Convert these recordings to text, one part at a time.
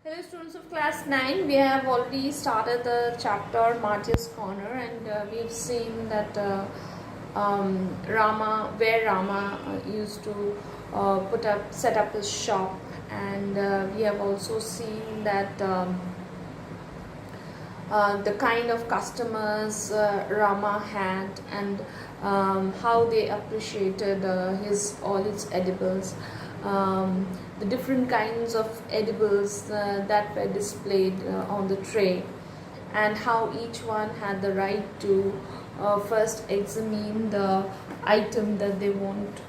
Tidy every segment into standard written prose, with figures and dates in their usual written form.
Hello students of class 9, we have already started the chapter Martyr's Corner, and we have seen that Rama used to set up his shop, and we have also seen that the kind of customers Rama had, and how they appreciated all his edibles. The different kinds of edibles that were displayed on the tray, and how each one had the right to first examine the item that they want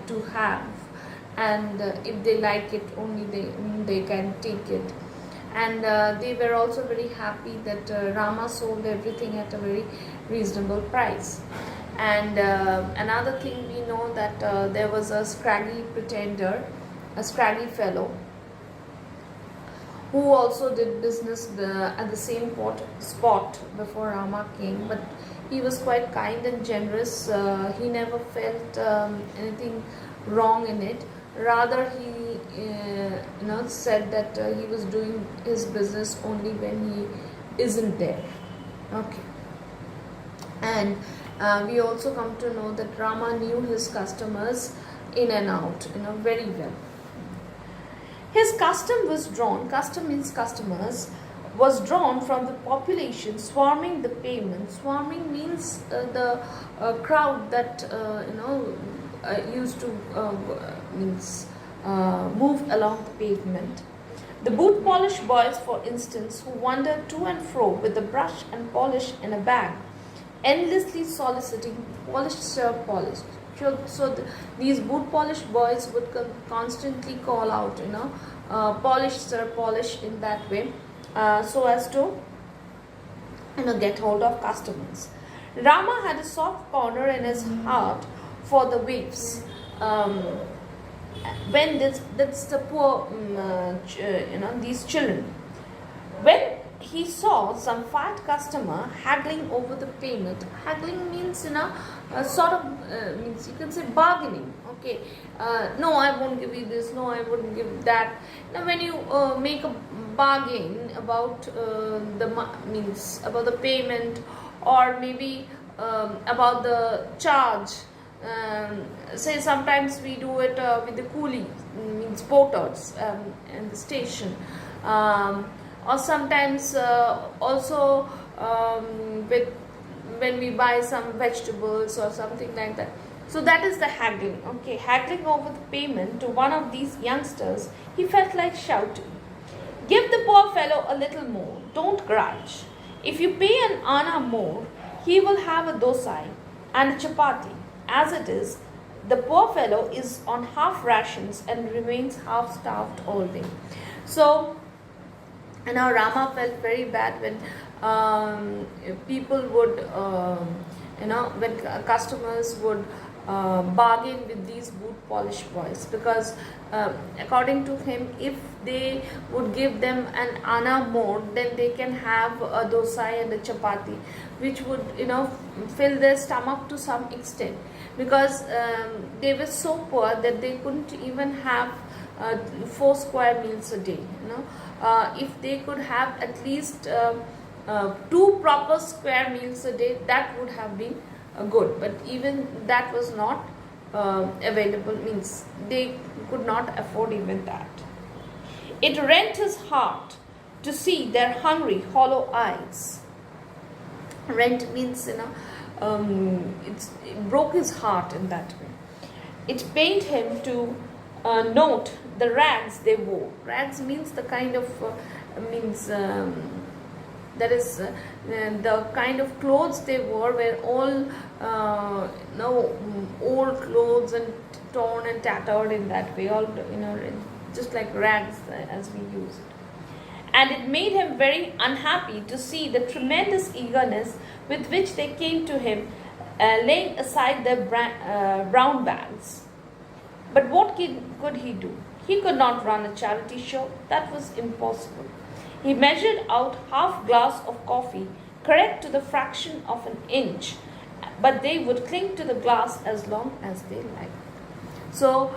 to have, and if they like it, only they can take it. And they were also very happy that Rama sold everything at a very reasonable price. And another thing, we know that there was a scraggy pretender, a scraggy fellow, who also did business at the same spot before Rama came, but he was quite kind and generous. He never felt anything wrong in it. Rather, he said that he was doing his business only when he isn't there. Okay. And we also come to know that Rama knew his customers in and out, very well. His custom means customers, was drawn from the population swarming the pavement. Swarming means the crowd that used to move along the pavement. The boot polish boys, for instance, who wandered to and fro with a brush and polish in a bag, endlessly soliciting polished sir polish. So these boot polish boys would constantly call out, polish sir polish, in that way, so as to get hold of customers. Rama had a soft corner in his heart for the waifs. When that's the poor, these children. When he saw some fat customer haggling over the payment. Haggling means, means you can say bargaining. Okay, no, I won't give you this. No, I wouldn't give that. Now, when you make a bargain about about the payment, or maybe about the charge. Say sometimes we do it with the coolie, means porters in the station, or sometimes also with when we buy some vegetables or something like that. So that is the haggling. Okay, haggling over the payment to one of these youngsters, he felt like shouting, "Give the poor fellow a little more, don't grudge. If you pay an anna more, he will have a dosai and a chapati. As it is, the poor fellow is on half rations and remains half starved all day." So, now Rama felt very bad when people would, when customers would bargain with these boot polish boys, because according to him, if they would give them an anna more, then they can have a dosai and a chapati, which would fill their stomach to some extent, because they were so poor that they couldn't even have 4 square meals a day. If they could have at least 2 proper square meals a day, that would have been good, but even that was not available, means they could not afford even that. It rent his heart to see their hungry, hollow eyes. Rent means, it broke his heart in that way. It pained him to note the rags they wore. Rags means the kind of that is the kind of clothes they wore were all old clothes and torn and tattered in that way, all just like rags as we use it. And it made him very unhappy to see the tremendous eagerness with which they came to him, laying aside their brown bags. But what could he do? He could not run a charity show. That was impossible. He measured out half glass of coffee, correct to the fraction of an inch, but they would cling to the glass as long as they liked. So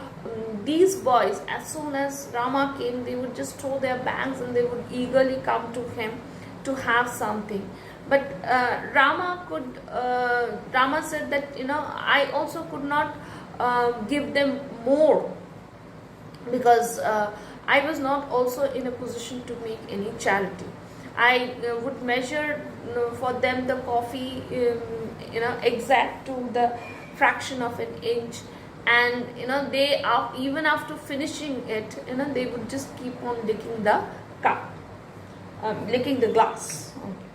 these boys, as soon as Rama came, they would just throw their bags and they would eagerly come to him to have something. But Rama said that, I also could not give them more, because I was not also in a position to make any charity. I would measure for them the coffee, exact to the fraction of an inch, and they are, even after finishing it, they would just keep on licking the cup, licking the glass. Okay.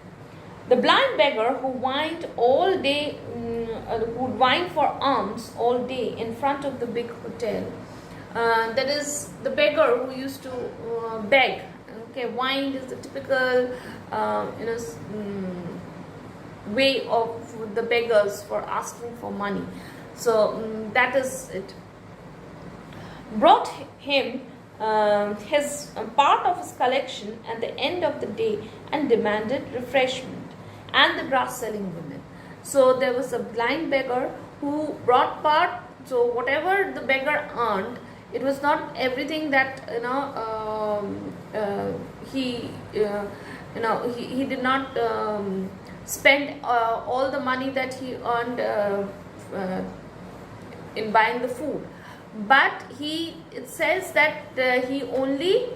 The blind beggar who whined all day, would whine for alms all day in front of the big hotel. That is the beggar who used to beg. Okay, whine is the typical, way of the beggars for asking for money. So that is it. Brought him his part of his collection at the end of the day and demanded refreshment. And the grass selling women. So there was a blind beggar who brought part. So whatever the beggar earned, it was not everything that he did not spend all the money that he earned in buying the food, but it says that he only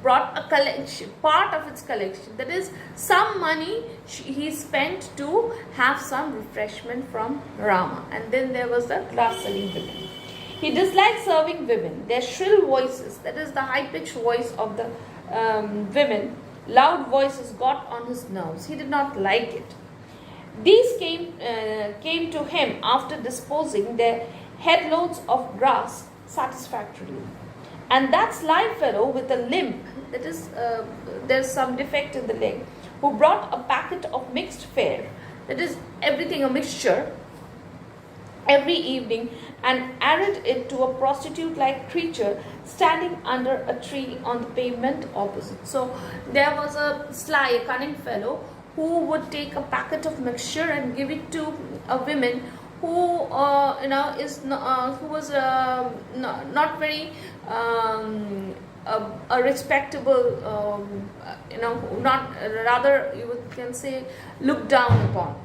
brought a collection, part of its collection, that is some money he spent to have some refreshment from Rama. And then there was the glass selling women. He disliked serving women, their shrill voices, that is the high pitched voice of the women, loud voices got on his nerves. He did not like it. These came to him after disposing their headloads of grass satisfactorily. And that sly fellow with a limp, that is, there's some defect in the leg, who brought a packet of mixed fare, that is everything a mixture, every evening, and added it to a prostitute-like creature standing under a tree on the pavement opposite. So there was a sly, a cunning fellow who would take a packet of mixture and give it to a woman who who was not very a respectable, not, rather you can say, looked down upon.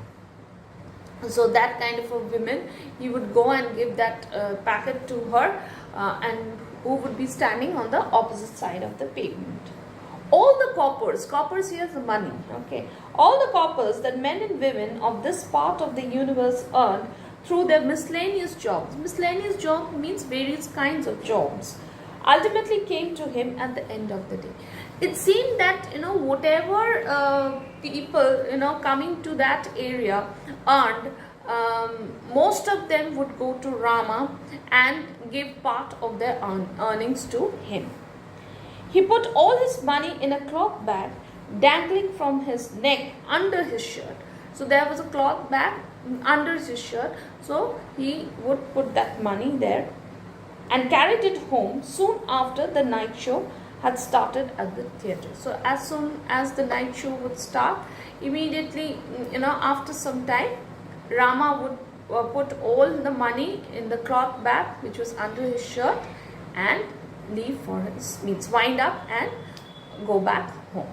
So that kind of a woman, he would go and give that packet to her, and who would be standing on the opposite side of the pavement. All the coppers here is the money, okay. All the coppers that men and women of this part of the universe earn through their miscellaneous jobs. Miscellaneous job means various kinds of jobs. Ultimately came to him at the end of the day. It seemed that whatever people coming to that area earned, most of them would go to Rama and give part of their earnings to him. He put all his money in a cloth bag dangling from his neck under his shirt. So there was a cloth bag under his shirt, so he would put that money there and carried it home soon after the night show had started at the theatre. So as soon as the night show would start, immediately, after some time, Rama would put all the money in the cloth bag which was under his shirt and leave for his means, wind up and go back home.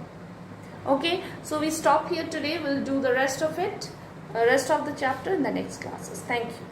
Okay, so we stop here today. We'll do the rest of it, rest of the chapter in the next classes. Thank you.